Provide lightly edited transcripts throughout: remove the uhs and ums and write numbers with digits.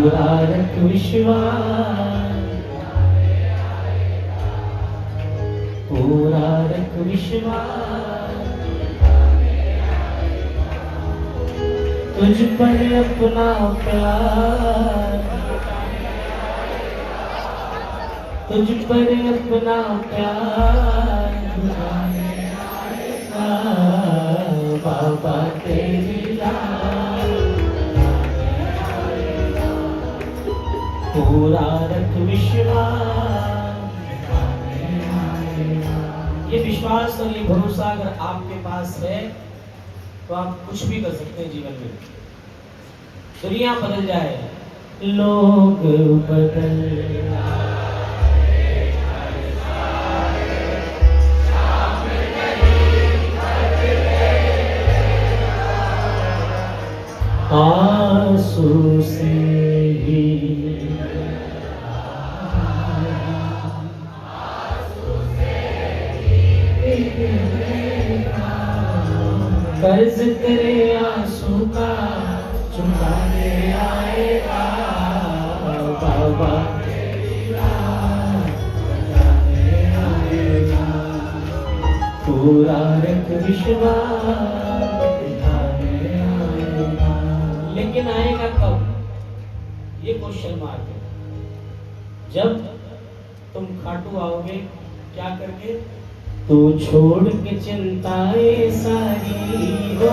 पूरा रख विश्वास, पूरा रख विश्वास, तुझ पर अपना प्यार, तुझ पर अपना प्यार बाबा तेरी राह, पूरा रख विश्वास। ये विश्वास और ये भरोसा अगर आपके पास है तो आप कुछ भी कर सकते हैं जीवन में। दुनिया बदल जाए, लोग बदल आंसू से भी कर्ज तेरे आंसू का चुकाने आएगा बाबा, पूरा रख विश्वास। लेकिन आएगा कब, ये क्वेश्चन मार्क है। जब तुम खाटू आओगे क्या करके, तू छोड़ के चिंताएं सारी हो,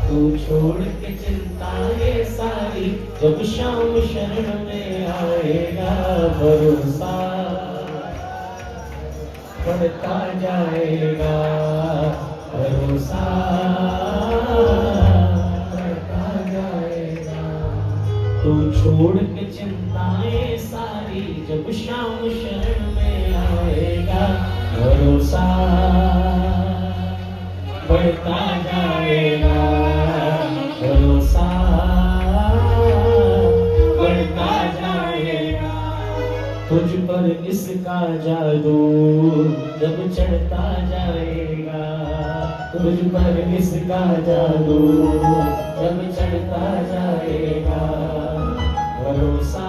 तू छोड़ के चिंताएं सारी, जब शाम शरण में आएगा भरोसा बढ़ता जाएगा, भरोसा बढ़ता जाएगा। तू छोड़ के चिंताएं सारी, जब शाम शरण में आएगा भरोसा बढ़ता जाएगा, भरोसा बढ़ता जाएगा। तुझ पर इसका जादू जब चढ़ता जाएगा, तुझ पर इसका जादू जब चढ़ता जाएगा, भरोसा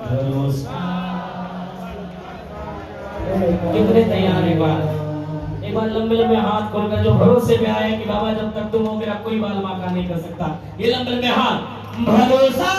भरोसा। कितने तैयार हैं? एक बार लंबे लंबे हाथ खोलकर जो भरोसे में आए कि बाबा जब तक तुम हो मेरा कोई बाल माका नहीं कर सकता, ये लंबे लंबे हाथ। भरोसा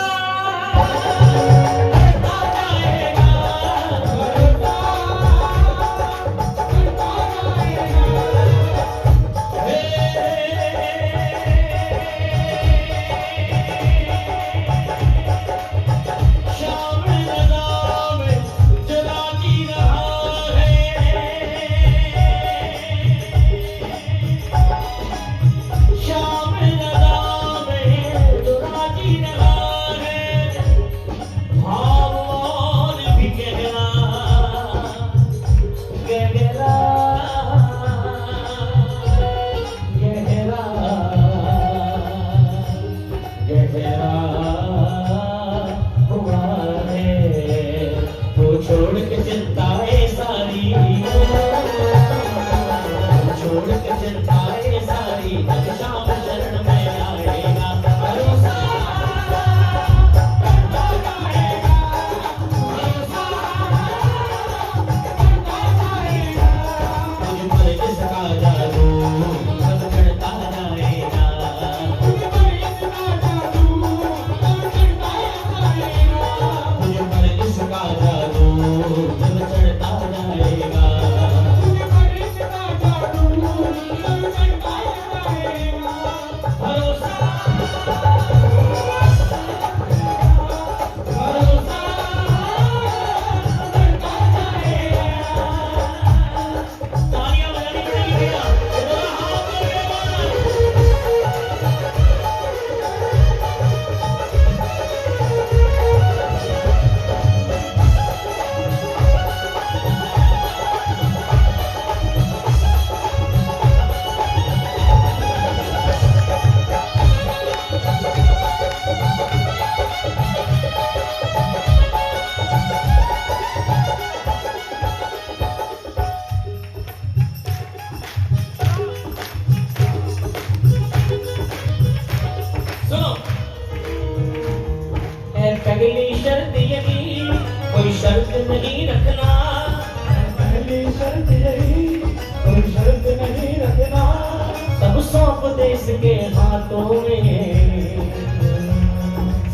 देश के हाथों में,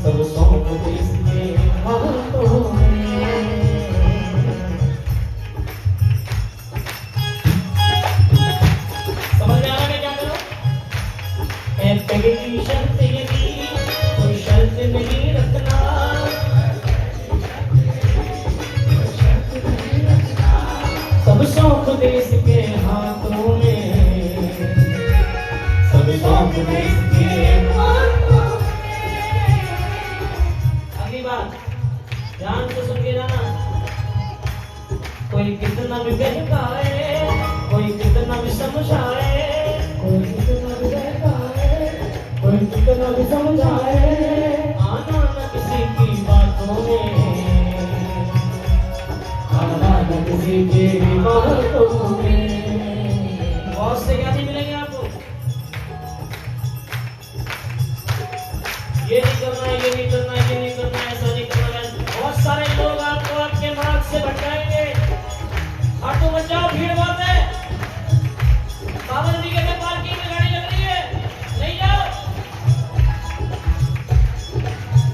सब सौंप देश के हाथों में। समझ में आ रहा है क्या करो? पैगे की शर्त यही, कोई शर्त नहीं रखना, सब सौंप देश के हाथों में, सब सौंप देश के हाथों में। अगली बात ध्यान से सुन के जाना। कोई कितना भी बहकाए, कोई कितना भी समझाए, कोई कितना भी बहकाए, कोई कितना भी समझाए, आना न किसी की बातों में, आना न किसी की बातों में। बहुत से क्या नहीं मिलेंगे आपको, ये नहीं करना, ये नहीं करना, ये नहीं करना, ऐसा नहीं करना। बहुत सारे लोग आपको आपके मार्ग से भटकाएंगे। ऑटो मत जाओ, भीड़ बहुत है। बाबा जी के पार्किंग में गाड़ी लग रही है, नहीं जाओ,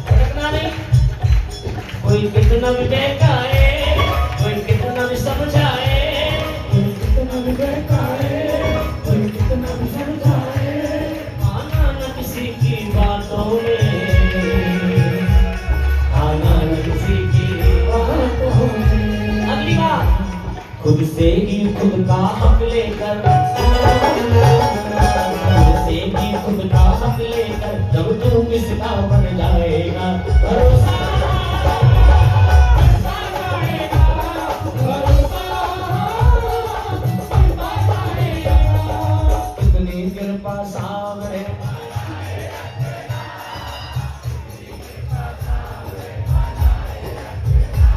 भटकना नहीं। कोई कितना भी बहकाए, कोई कितना भी समझाए, कोई कितना भी बहकाए, कोई कितना भी समझाए, आना न किसी की बातों में, आना न किसी की बातों में। अगली बात, खुद से ही खुद का हक लेकर, खुद से ही खुद का हक लेकर, जब तू किसका बन जाएगा, भरोसा कितनी कृपा सामने,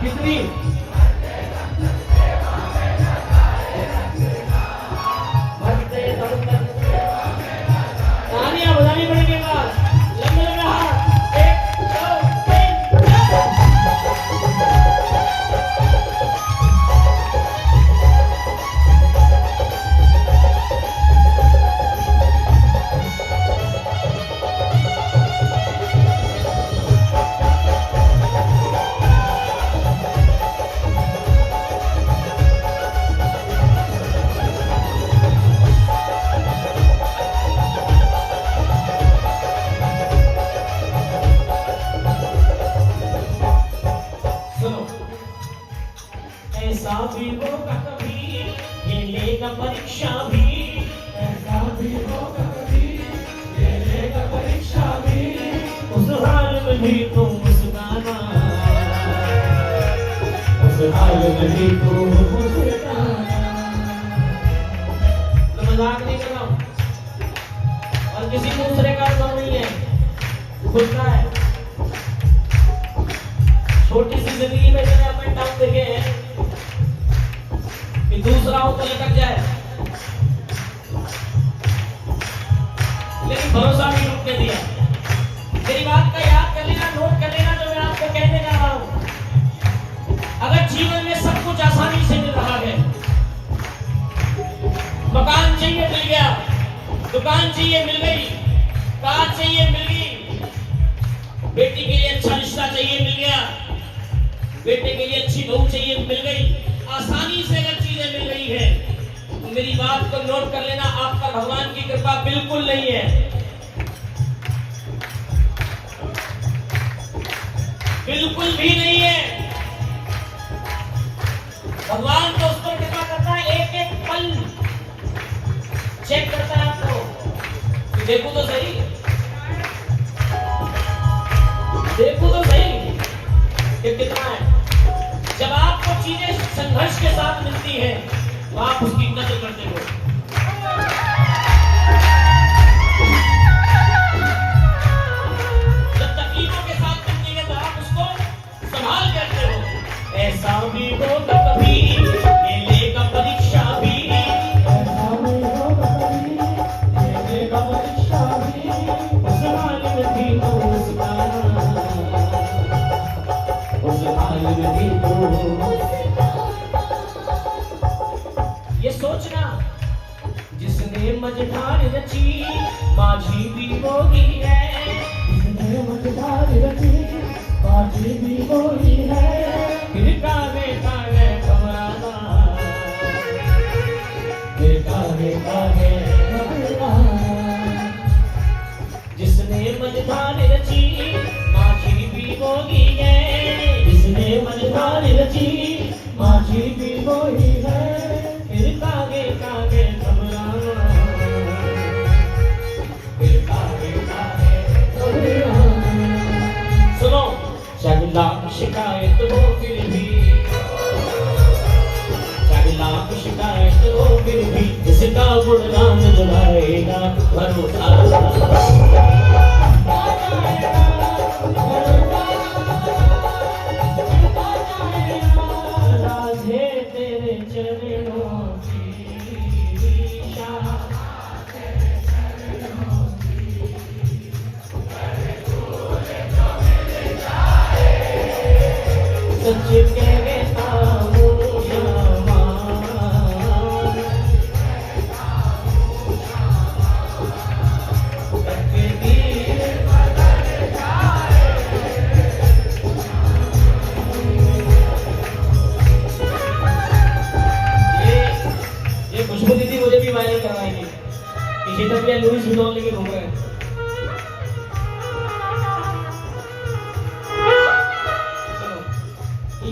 कितनी तालियां बजानी पड़ेगी। लंबे लंबे हाथ, 1 2 3 ऐसा भी होगा कभी, ये लेगा परीक्षा भी, ऐसा भी होगा कभी, ये लेगा परीक्षा भी, उस हाल में भी तुम मुस्कुराना, उस हाल में भी तुम मुस्कुराना। मैं मजाक नहीं कर रहा हूँ और किसी दूसरे का काम नहीं है, खुद का है। छोटी सी जिंदगी में मैंने अपने टाइम देखे हैं कि दूसरा हो तो लटक जाए, लेकिन भरोसा नहीं टूटने दिया। मेरी बात का याद कर लेना, नोट कर लेना जो मैं आपको कहने जा रहा हूं। अगर जीवन में सब कुछ आसानी से मिल रहा है, मकान चाहिए मिल गया, दुकान चाहिए मिल गई, कार चाहिए मिल गई, बेटी के लिए अच्छा रिश्ता चाहिए मिल गया, बेटे के लिए अच्छी बहू चाहिए मिल गई, आसानी से अगर चीजें मिल रही है, तो मेरी बात को नोट कर लेना, आप पर भगवान की कृपा बिल्कुल नहीं है, बिल्कुल भी नहीं है। भगवान तो उस पर कृपा करता है, एक एक पल चेक करता है आपको, देखो तो सही, देखो तो सही कि कितना है। जब आपको चीजें संघर्ष के साथ मिलती हैं, तो आप उसकी कदर करते हो। जब तकलीफों के साथ मिलती है, तो आप उसको संभाल करते हो। ऐसा भी होगा कभी, ये लेगा परीक्षा भी, ऐसा भी होगा कभी, ये लेगा परीक्षा भी, उस हाल में भी तो मुस्कुराना, उस हाल में भी तो। ये सोचना, जिसने मझधार रची, माझी भी वही है। जिसने मझधार रची माझी भी वही है। फिर कागे कागे घबराना, फिर कागे कागे जिसने मझधार रची माझी भी वही है। जिसने मझधार रची माझी भी वही है। फिर कागे कागे घबराना, फिर कागे कागे सुनो, चाहे लाख शिकायत हो फिर भी, चाहे लाख शिकायत हो फिर भी, जिसका गुणगान गाएगा भरोसा। राधे तेरे चरणों की शाह, सच कहता हूँ क्षमा। ये खुशबू दीदी मुझे भी वायरल करवाएंगे। किसी तक ये लुइस विटॉन लेके घूम रहे हैं।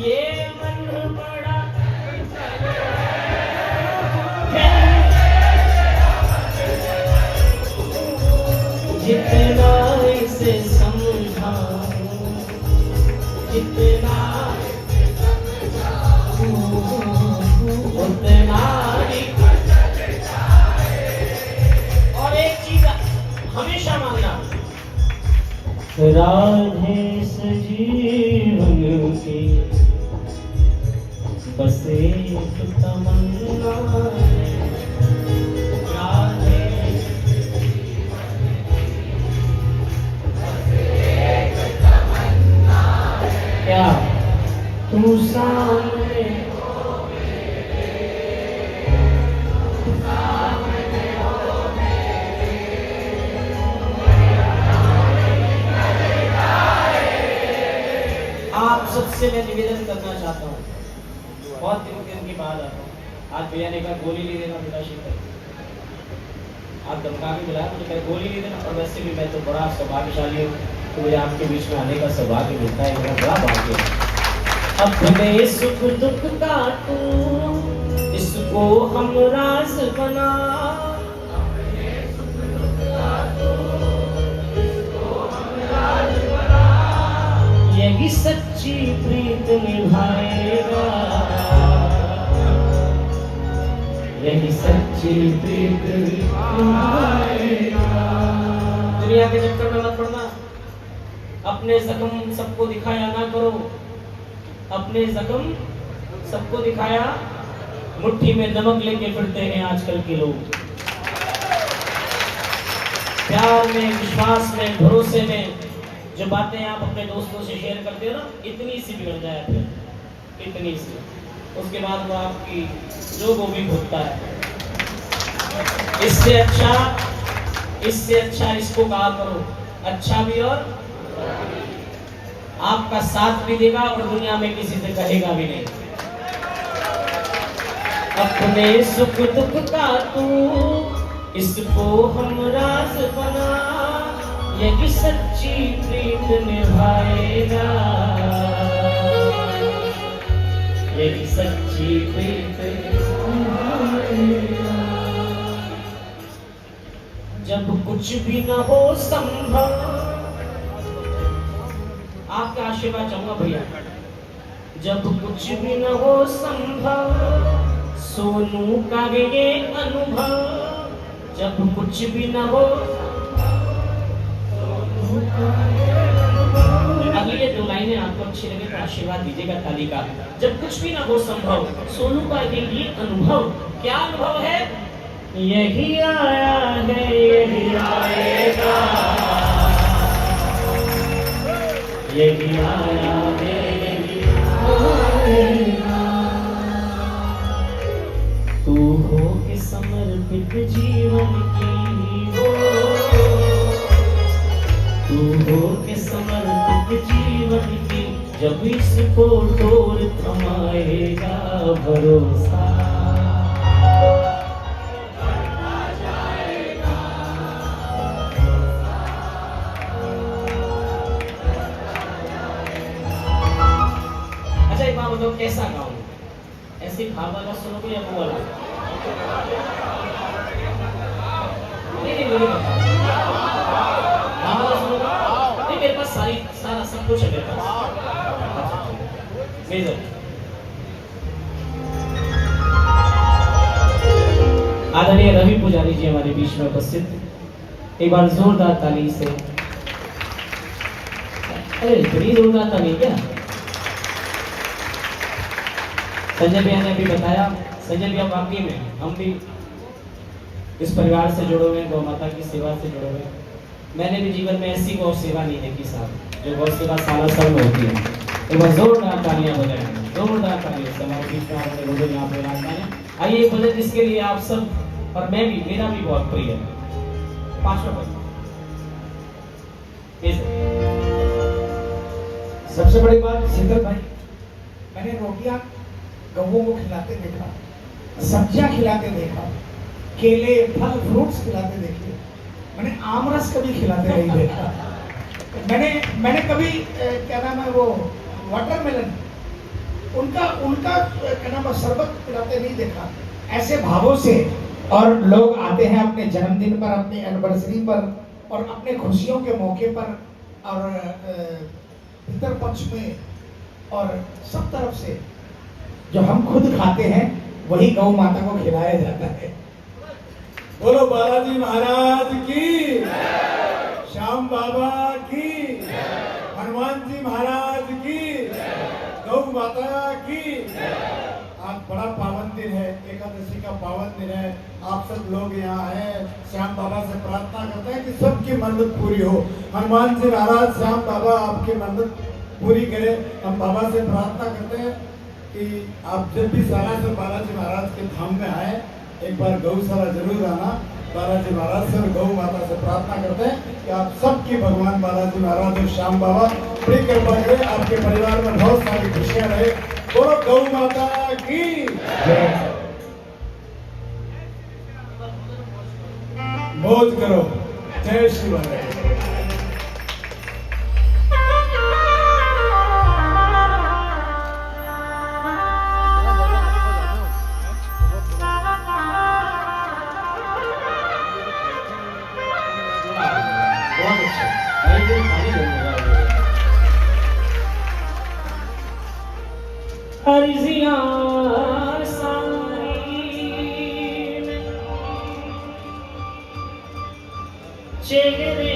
ये मन बड़ा जितना इसे समझाऊं, जितना उतना ही। और एक चीज हमेशा मानना, राधे सजीवन की बस एक तमन्ना है। राधे क्या तू सामने आप सबसे मैं निवेदन करना चाहता हूँ, बहुत दिन की बात आता हूँ। आज भैया ने कहा गोली नहीं देना बेटा शीतल, आप धमका के बुलाया, मुझे कहा गोली नहीं देना। और वैसे भी मैं तो बड़ा सौभाग्यशाली हूँ तो मुझे आपके बीच में आने का सौभाग्य मिलता है, मेरा बड़ा भाग्य है। अपने सुख दुख का तू इसको हम राज बना, यही सच्ची प्रीत निभाएगा, यही सच्ची प्रीत निभाएगा। दुनिया के चक्कर में मत पड़ना, अपने जख्म सबको दिखाया ना करो, अपने जख्म सबको दिखाया। मुट्ठी में नमक लेके फिरते हैं आजकल के लोग। प्यार में, विश्वास में, भरोसे में जो बातें आप अपने दोस्तों से शेयर करते हो ना, इतनी सी बिगड़ जाए फिर, इतनी सी, उसके बाद वो आपकी जो वो भी भुगता है। इससे अच्छा इसको कहा करो, अच्छा भी और आपका साथ भी देगा और दुनिया में किसी से कहेगा भी नहीं। अपने सुख दुख का तू इसको हम राज बना, यही सच्ची प्रीत निभाएगा, यही सच्ची प्रीत निभाएगा। जब कुछ भी न हो संभव, आपका आशीर्वाद चाहूंगा भैया। जब कुछ भी न हो संभव, सोनू का ये अनुभव, जब कुछ भी न हो। अगर ये दो लाइनें आपको अच्छी लगे तो आशीर्वाद दीजिएगा ताली का। जब कुछ भी ना हो संभव, सोनू का ये अनुभव, क्या अनुभव है? यही आया है, यही आएगा, यही आया है, यही आएगा। तू हो के समर्पित जीवन की हो, होके समर्पित जीवन की, जब इसको डोर थमाएगा भरोसा। अच्छा एक बात बताओ, कैसा गाऊं? ऐसी भाव वाला सुनोगे या वो वाला? नहीं मुझे बताओ, भाव वाला सुनोगे? नहीं, मेरे पास सारा सब कुछ है मेरे पास। अच्छा, मेजर आदरणीय रवि पुजारी जी हमारे बीच में उपस्थित, एक बार जोरदार ताली से। अरे इतनी जोरदार ताली क्या? संजय भैया ने अभी बताया, संजय भैया वाकई में हम भी इस परिवार से जुड़े हुए हैं, गौ माता की सेवा से जुड़े हुए हैं। मैंने भी जीवन में ऐसी गौ सेवा नहीं देखी साहब, जो गौ सेवा साल में होती है। एक बार जोरदार तालियां बजाएं, जोरदार तालियां से हमारे बीच में हमारे बुजुर्ग यहाँ पे विराजमान हैं। आइए एक भजन जिसके लिए आप सब और मैं भी, मेरा भी बहुत प्रिय है, 5वां भजन। सबसे बड़ी बात शीतल भाई, मैंने रोटियां गौओं को खिलाते देखा, सब्जियां खिलाते देखा, केले फल फ्रूट्स खिलाते देखे, मैंने आमरस कभी खिलाते नहीं देखा। मैंने कभी क्या नाम है वो वाटरमेलन, उनका क्या नाम है शरबत पिलाते नहीं देखा। ऐसे भावों से और लोग आते हैं अपने जन्मदिन पर, अपने एनिवर्सरी पर और अपने खुशियों के मौके पर और पितर पक्ष में और सब तरफ से जो हम खुद खाते हैं वही गौ माता को खिलाया जाता है। बोलो बालाजी महाराज की, श्याम बाबा की, हनुमान जी महाराज की, गौ माता की। आज बड़ा पावन दिन है, एकादशी का पावन दिन है। आप सब लोग यहाँ आए, श्याम बाबा से प्रार्थना करते हैं कि सबकी मन्नत पूरी हो। हनुमान जी महाराज, श्याम बाबा आपकी मन्नत पूरी करे। हम बाबा से प्रार्थना करते हैं कि आप जब भी सालासर बालाजी महाराज के धाम में आए, एक बार गौशाला जरूर आना। बालाजी महाराज से और गौ माता से प्रार्थना करते हैं कि आप सबकी भगवान बालाजी महाराज और श्याम बाबा बड़ी कृपा करें, आपके परिवार में बहुत सारी खुशियां रहे। बोलो गौ माता की जय। मौज करो, जय श्री राम। बहुत अच्छा, भाई ये पानी दूंगा। अर्जियां सारी चेहरे